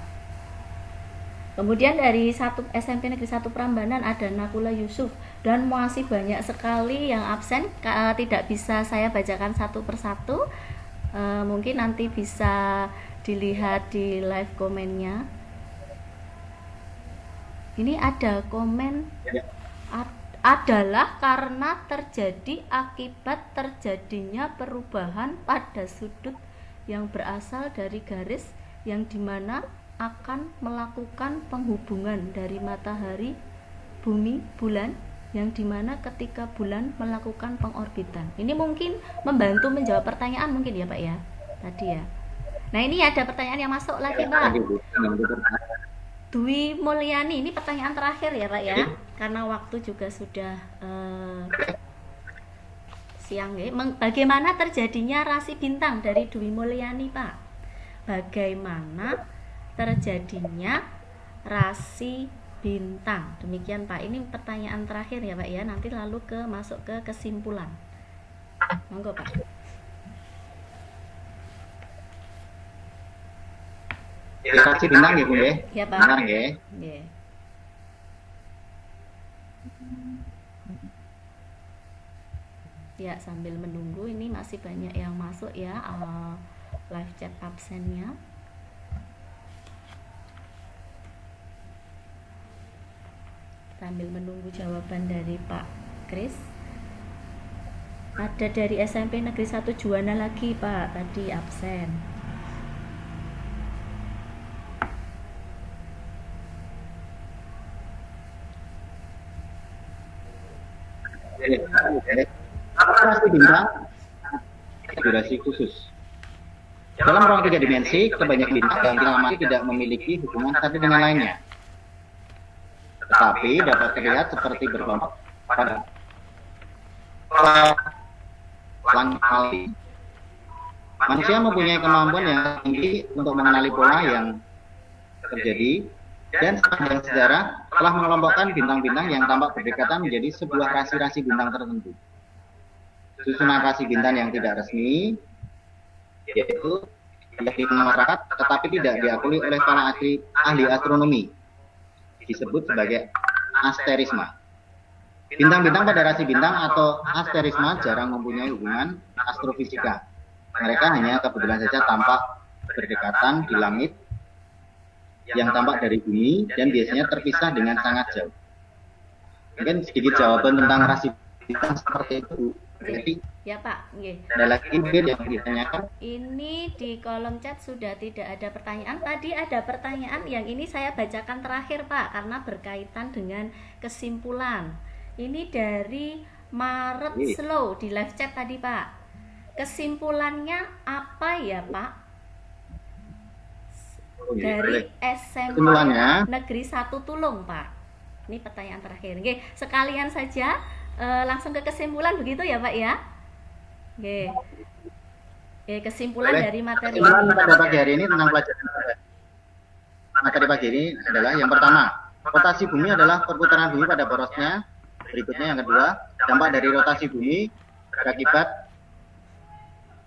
Kemudian dari 1 SMP Negeri 1 Prambanan ada Nakula Yusuf, dan masih banyak sekali yang absen, tidak bisa saya bacakan satu persatu. Mungkin nanti bisa dilihat di live komennya. Ini ada komen adalah karena terjadi akibat terjadinya perubahan pada sudut yang berasal dari garis yang dimana akan melakukan penghubungan dari matahari, bumi, bulan, yang dimana ketika bulan melakukan pengorbitan. Ini mungkin membantu menjawab pertanyaan mungkin ya Pak ya tadi ya. Nah, ini ada pertanyaan yang masuk lagi Pak. Dwi Mulyani, ini pertanyaan terakhir ya Pak ya, karena waktu juga sudah siang ya. Bagaimana terjadinya rasi bintang dari Dwi Mulyani Pak? Bagaimana terjadinya rasi bintang? Demikian Pak, ini pertanyaan terakhir ya Pak ya, nanti lalu masuk ke kesimpulan. Monggo Pak. Rasi bintang ya Bu ya? Ya Pak. Benar ya? Yeah. Ya, sambil menunggu ini masih banyak yang masuk ya live chat absennya. Sambil menunggu jawaban dari Pak Kris. Ada dari SMP Negeri 1 Juwana lagi Pak, tadi absen. Rasi bintang durasi khusus. Dalam ruang 3 dimensi, kebanyakan bintang yang diamati tidak memiliki hubungan satu dengan lainnya, tetapi dapat terlihat seperti berkelompok pada langit malam. Manusia mempunyai kemampuan yang tinggi untuk mengenali pola yang terjadi, dan sepanjang sejarah telah mengelompokkan bintang-bintang yang tampak berdekatan menjadi sebuah rasi-rasi bintang tertentu. Susunan rasi bintang yang tidak resmi yaitu di masyarakat tetapi tidak diakui oleh para ahli astronomi, disebut sebagai asterisma. Bintang-bintang pada rasi bintang atau asterisma jarang mempunyai hubungan astrofisika. Mereka hanya kebetulan saja tampak berdekatan di langit yang tampak dari bumi dan biasanya terpisah dengan sangat jauh. Mungkin sedikit jawaban tentang rasi bintang seperti itu. Jadi, ya Pak, ada lagi mungkin yang ditanyakan. Ini di kolom chat sudah tidak ada pertanyaan. Tadi ada pertanyaan yang ini saya bacakan terakhir Pak, karena berkaitan dengan kesimpulan. Ini dari Maret Slow di live chat tadi Pak. Kesimpulannya apa ya Pak? Dari SMP Negeri 1 Tulung Pak. Ini pertanyaan terakhir. Oke, sekalian saja langsung ke kesimpulan begitu ya Pak ya. Oke. Kesimpulan dari materi pada pagi hari ini tentang pelajaran materi pagi ini adalah yang pertama, rotasi bumi adalah perputaran bumi pada porosnya. Berikutnya yang kedua, dampak dari rotasi bumi berakibat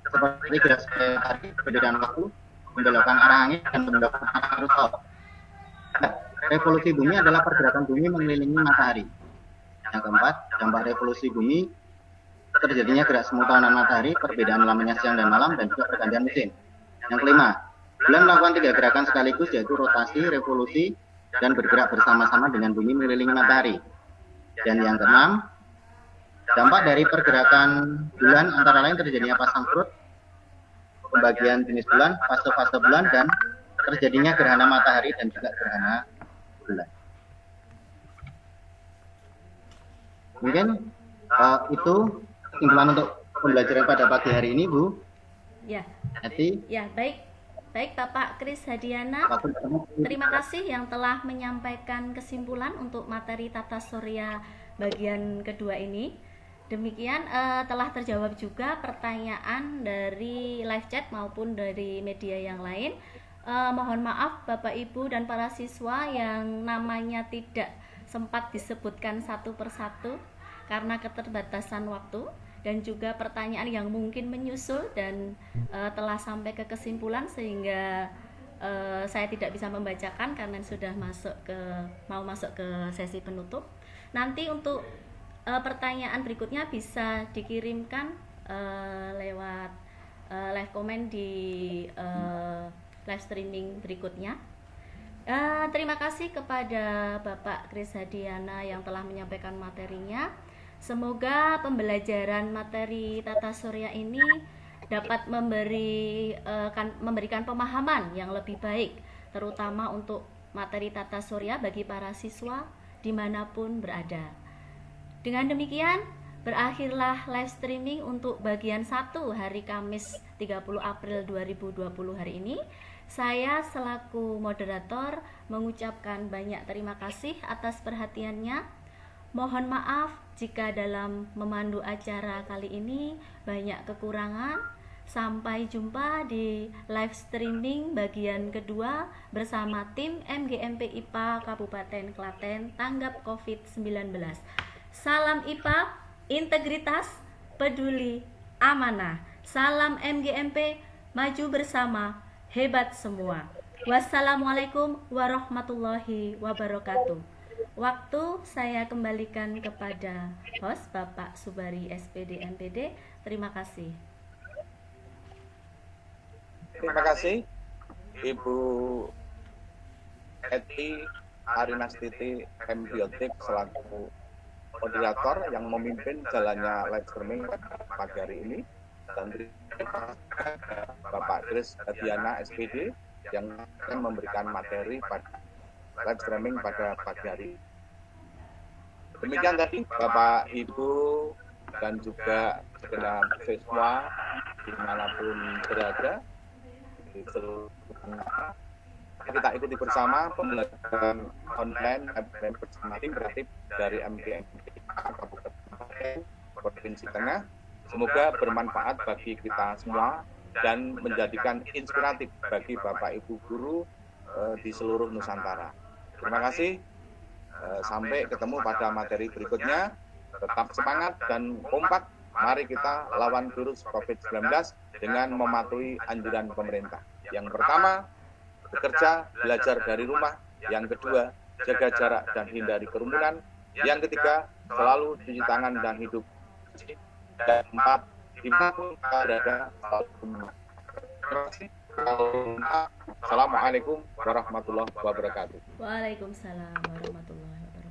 seperti gerak tadi, perbedaan waktu, pembelokan arah angin dan pembelokan arah arus laut. Revolusi bumi adalah pergerakan bumi mengelilingi matahari. Yang keempat, dampak revolusi bumi terjadinya gerak semu tahunan matahari, perbedaan lamanya siang dan malam, dan juga pergantian musim. Yang kelima, bulan melakukan 3 gerakan sekaligus, yaitu rotasi, revolusi, dan bergerak bersama-sama dengan bumi mengelilingi matahari. Dan yang keenam, dampak dari pergerakan bulan antara lain terjadinya pasang surut, pembagian jenis bulan, fase-fase bulan, dan terjadinya gerhana matahari dan juga gerhana bulan. Mungkin itu kesimpulan untuk pembelajaran pada pagi hari ini, Bu. Ya. Hati. Ya, baik. Baik Bapak Kris Hadiana, terima kasih yang telah menyampaikan kesimpulan untuk materi tata surya bagian kedua ini. Demikian telah terjawab juga pertanyaan dari live chat maupun dari media yang lain. Mohon maaf Bapak Ibu dan para siswa yang namanya tidak sempat disebutkan satu persatu karena keterbatasan waktu, dan juga pertanyaan yang mungkin menyusul dan telah sampai ke kesimpulan sehingga saya tidak bisa membacakan karena sudah mau masuk ke sesi penutup. Nanti untuk pertanyaan berikutnya bisa dikirimkan lewat live comment di live streaming berikutnya. Terima kasih kepada Bapak Kris Hadiana yang telah menyampaikan materinya. Semoga pembelajaran materi tata surya ini dapat memberikan pemahaman yang lebih baik, terutama untuk materi tata surya bagi para siswa dimanapun berada. Dengan demikian, berakhirlah live streaming untuk bagian 1 hari Kamis 30 April 2020 hari ini. Saya selaku moderator mengucapkan banyak terima kasih atas perhatiannya. Mohon maaf jika dalam memandu acara kali ini banyak kekurangan. Sampai jumpa di live streaming bagian kedua bersama tim MGMP IPA Kabupaten Klaten tanggap COVID-19. Salam IPA, integritas, peduli, amanah. Salam MGMP, maju bersama, hebat semua. Wassalamualaikum warahmatullahi wabarakatuh. Waktu saya kembalikan kepada host Bapak Subari SPD MPD. Terima kasih. Terima kasih Ibu Eti Arinastiti Embiotik selaku moderator yang memimpin jalannya live streaming pagi hari ini, dan terima kasih Bapak Kris Hadiana SPD yang akan memberikan materi pada live streaming pada pagi hari. Demikian tadi Bapak Ibu dan juga segenap siswa dimanapun berada di seluruh negara. Kita ikuti bersama pembelajaran online bersama tim kreatif dari MGMP Kabupaten Provinsi Tengah. Semoga bermanfaat bagi kita semua dan menjadikan inspiratif bagi Bapak Ibu guru di seluruh Nusantara. Terima kasih. Sampai ketemu pada materi berikutnya. Tetap semangat dan kompak. Mari kita lawan virus COVID-19 dengan mematuhi anjuran pemerintah. Yang pertama, bekerja, belajar dari rumah. Yang kedua, jaga jarak dan hindari kerumunan. Yang ketiga, selalu cuci tangan dan hidup bersih. Dan keempat, dimanapun berada, selalu berdoa. Terima kasih. Assalamualaikum warahmatullahi wabarakatuh. Waalaikumsalam warahmatullahi wabarakatuh.